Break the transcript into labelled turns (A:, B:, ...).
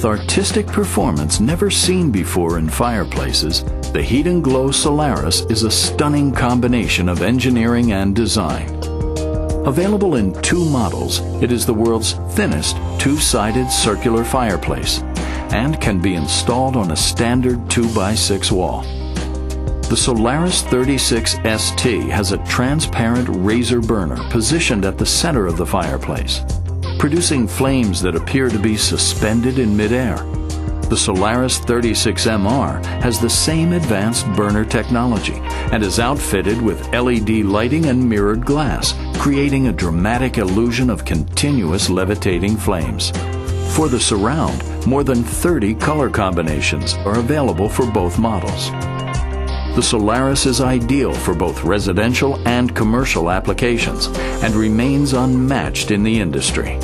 A: With artistic performance never seen before in fireplaces, the Heat and Glow Solaris is a stunning combination of engineering and design. Available in 2 models, it is the world's thinnest two-sided circular fireplace and can be installed on a standard 2x6 wall. The Solaris 36 ST has a transparent razor burner positioned at the center of the fireplace, producing flames that appear to be suspended in midair. The Solaris 36 MR has the same advanced burner technology and is outfitted with LED lighting and mirrored glass, creating a dramatic illusion of continuous levitating flames. For the surround, more than 30 color combinations are available for both models. The Solaris is ideal for both residential and commercial applications and remains unmatched in the industry.